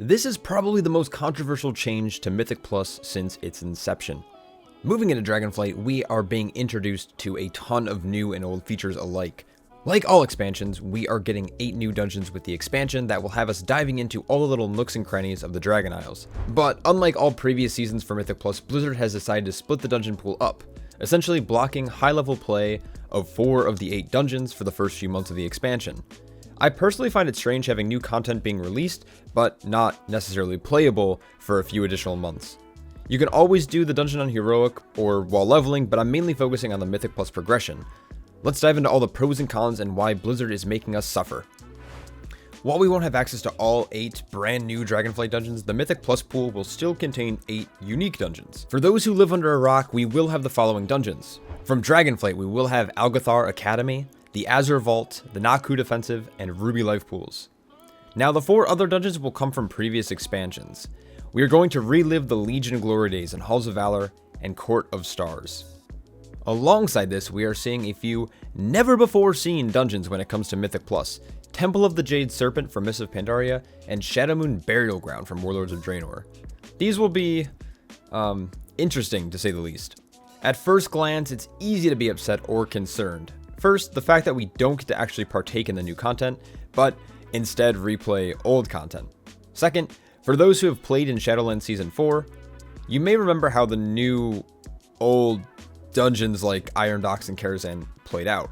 This is probably the most controversial change to Mythic Plus since its inception. Moving into Dragonflight, we are being introduced to a ton of new and old features alike. Like all expansions, we are getting 8 new dungeons with the expansion that will have us diving into all the little nooks and crannies of the Dragon Isles. But unlike all previous seasons for Mythic Plus, Blizzard has decided to split the dungeon pool up, essentially blocking high-level play of 4 of the 8 dungeons for the first few months of the expansion. I personally find it strange having new content being released, but not necessarily playable for a few additional months. You can always do the dungeon on Heroic or while leveling, but I'm mainly focusing on the Mythic Plus progression. Let's dive into all the pros and cons and why Blizzard is making us suffer. While we won't have access to all 8 brand new Dragonflight dungeons, the Mythic Plus pool will still contain 8 unique dungeons. For those who live under a rock, we will have the following dungeons. From Dragonflight, we will have Algathar Academy, the Azure Vault, the Naku Defensive, and Ruby Life pools. Now, the 4 other dungeons will come from previous expansions. We are going to relive the Legion Glory days in Halls of Valor and Court of Stars. Alongside this, we are seeing a few never-before-seen dungeons when it comes to Mythic Plus. Temple of the Jade Serpent from Mists of Pandaria, and Shadowmoon Burial Ground from Warlords of Draenor. These will be, interesting to say the least. At first glance, it's easy to be upset or concerned. First, the fact that we don't get to actually partake in the new content, but instead replay old content. Second, for those who have played in Shadowlands Season 4, you may remember how the new old dungeons like Iron Docks and Karazhan played out.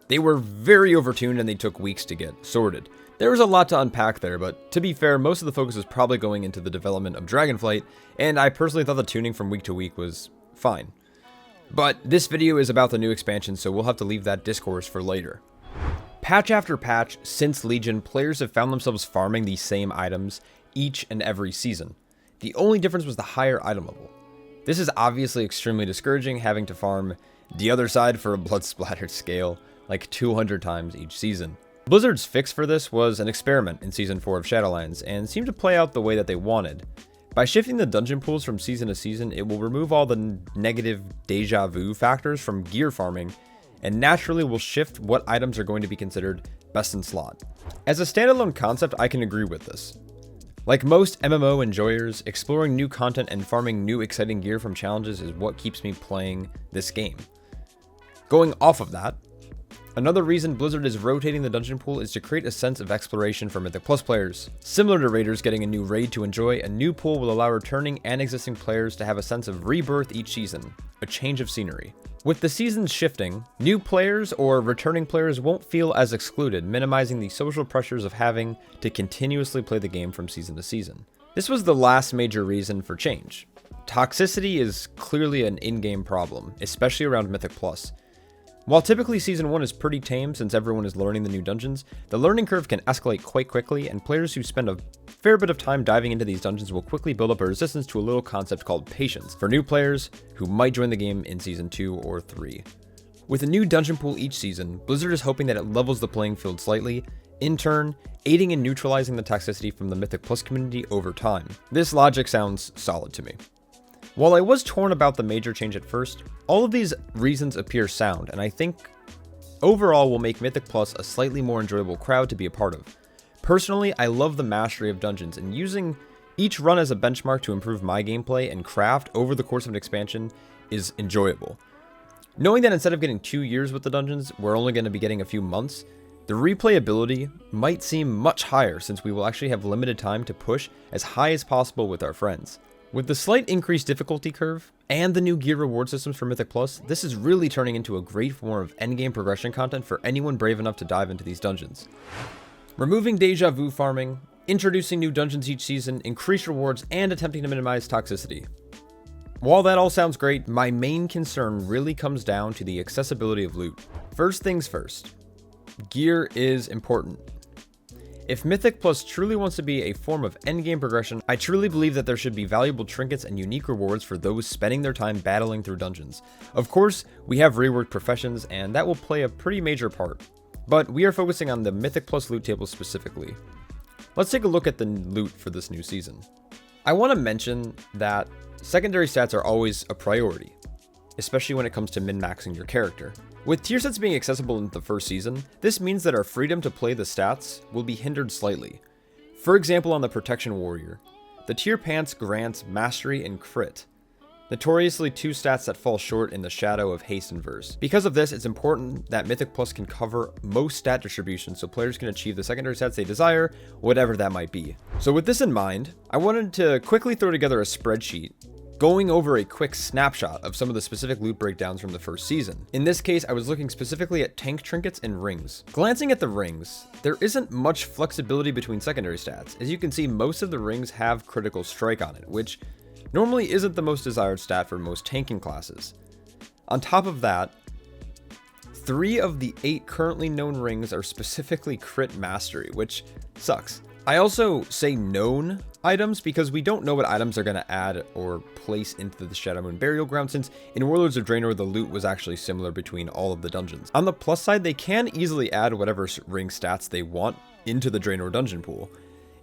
They were very overtuned and they took weeks to get sorted. There was a lot to unpack there, but to be fair, most of the focus was probably going into the development of Dragonflight, and I personally thought the tuning from week to week was fine. But this video is about the new expansion, so we'll have to leave that discourse for later. Patch after patch, since Legion, players have found themselves farming these same items each and every season. The only difference was the higher item level. This is obviously extremely discouraging, having to farm the other side for a blood-splattered scale like 200 times each season. Blizzard's fix for this was an experiment in Season 4 of Shadowlands, and seemed to play out the way that they wanted. By shifting the dungeon pools from season to season, it will remove all the negative deja vu factors from gear farming, and naturally will shift what items are going to be considered best in slot. As a standalone concept, I can agree with this. Like most MMO enjoyers, exploring new content and farming new exciting gear from challenges is what keeps me playing this game. Going off of that, another reason Blizzard is rotating the dungeon pool is to create a sense of exploration for Mythic Plus players. Similar to raiders getting a new raid to enjoy, a new pool will allow returning and existing players to have a sense of rebirth each season, a change of scenery. With the seasons shifting, new players or returning players won't feel as excluded, minimizing the social pressures of having to continuously play the game from season to season. This was the last major reason for change. Toxicity is clearly an in-game problem, especially around Mythic Plus. While typically Season 1 is pretty tame since everyone is learning the new dungeons, the learning curve can escalate quite quickly, and players who spend a fair bit of time diving into these dungeons will quickly build up a resistance to a little concept called patience for new players who might join the game in Season 2 or 3. With a new dungeon pool each season, Blizzard is hoping that it levels the playing field slightly, in turn, aiding in neutralizing the toxicity from the Mythic Plus community over time. This logic sounds solid to me. While I was torn about the major change at first, all of these reasons appear sound, and I think overall will make Mythic Plus a slightly more enjoyable crowd to be a part of. Personally, I love the mastery of dungeons, and using each run as a benchmark to improve my gameplay and craft over the course of an expansion is enjoyable. Knowing that instead of getting 2 years with the dungeons, we're only going to be getting a few months, the replayability might seem much higher since we will actually have limited time to push as high as possible with our friends. With the slight increased difficulty curve, and the new gear reward systems for Mythic Plus, this is really turning into a great form of endgame progression content for anyone brave enough to dive into these dungeons. Removing deja vu farming, introducing new dungeons each season, increased rewards, and attempting to minimize toxicity. While that all sounds great, my main concern really comes down to the accessibility of loot. First things first, gear is important. If Mythic Plus truly wants to be a form of endgame progression, I truly believe that there should be valuable trinkets and unique rewards for those spending their time battling through dungeons. Of course, we have reworked professions, and that will play a pretty major part, but we are focusing on the Mythic Plus loot table specifically. Let's take a look at the loot for this new season. I want to mention that secondary stats are always a priority, especially when it comes to min-maxing your character. With tier sets being accessible in the first season, this means that our freedom to play the stats will be hindered slightly. For example, on the Protection Warrior, the tier pants grants Mastery and Crit, notoriously 2 stats that fall short in the shadow of Haste and Verse. Because of this, it's important that Mythic Plus can cover most stat distributions so players can achieve the secondary stats they desire, whatever that might be. So with this in mind, I wanted to quickly throw together a spreadsheet going over a quick snapshot of some of the specific loot breakdowns from the first season. In this case, I was looking specifically at tank trinkets and rings. Glancing at the rings, there isn't much flexibility between secondary stats. As you can see, most of the rings have critical strike on it, which normally isn't the most desired stat for most tanking classes. On top of that, 3 of the 8 currently known rings are specifically crit mastery, which sucks. I also say known items because we don't know what items they're going to add or place into the Shadowmoon Burial Ground, since in Warlords of Draenor the loot was actually similar between all of the dungeons. On the plus side, they can easily add whatever ring stats they want into the Draenor dungeon pool.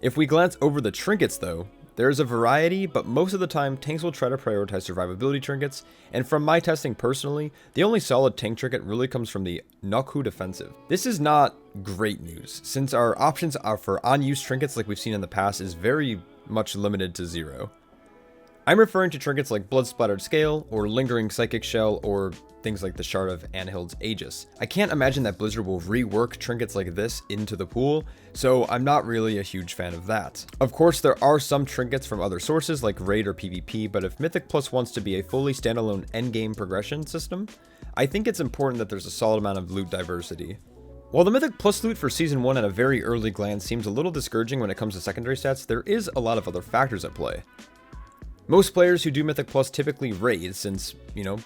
If we glance over the trinkets though, there's a variety, but most of the time, tanks will try to prioritize survivability trinkets, and from my testing personally, the only solid tank trinket really comes from the Nokku Defensive. This is not great news, since our options are for on-use trinkets like we've seen in the past is very much limited to 0. I'm referring to trinkets like Blood Splattered Scale, or Lingering Psychic Shell, or things like the Shard of Anhild's Aegis. I can't imagine that Blizzard will rework trinkets like this into the pool, so I'm not really a huge fan of that. Of course, there are some trinkets from other sources like Raid or PvP, but if Mythic Plus wants to be a fully standalone endgame progression system, I think it's important that there's a solid amount of loot diversity. While the Mythic Plus loot for Season 1 at a very early glance seems a little discouraging when it comes to secondary stats, there is a lot of other factors at play. Most players who do Mythic Plus typically raid, since,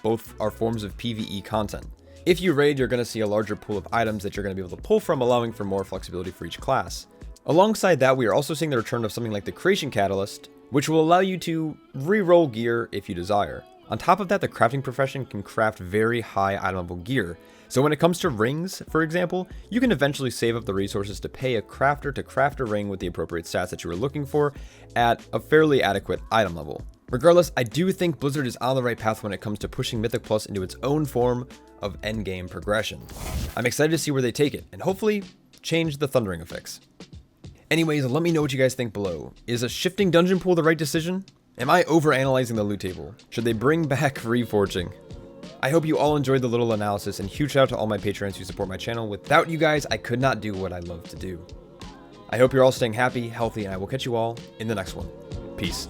both are forms of PvE content. If you raid, you're going to see a larger pool of items that you're going to be able to pull from, allowing for more flexibility for each class. Alongside that, we are also seeing the return of something like the Creation Catalyst, which will allow you to re-roll gear if you desire. On top of that, the crafting profession can craft very high item level gear, so when it comes to rings, for example, you can eventually save up the resources to pay a crafter to craft a ring with the appropriate stats that you were looking for at a fairly adequate item level. Regardless, I do think Blizzard is on the right path when it comes to pushing Mythic Plus into its own form of endgame progression. I'm excited to see where they take it, and hopefully change the Thundering effects. Anyways, let me know what you guys think below. Is a shifting dungeon pool the right decision? Am I overanalyzing the loot table? Should they bring back reforging? I hope you all enjoyed the little analysis, and huge shout out to all my patrons who support my channel. Without you guys, I could not do what I love to do. I hope you're all staying happy, healthy, and I will catch you all in the next one. Peace.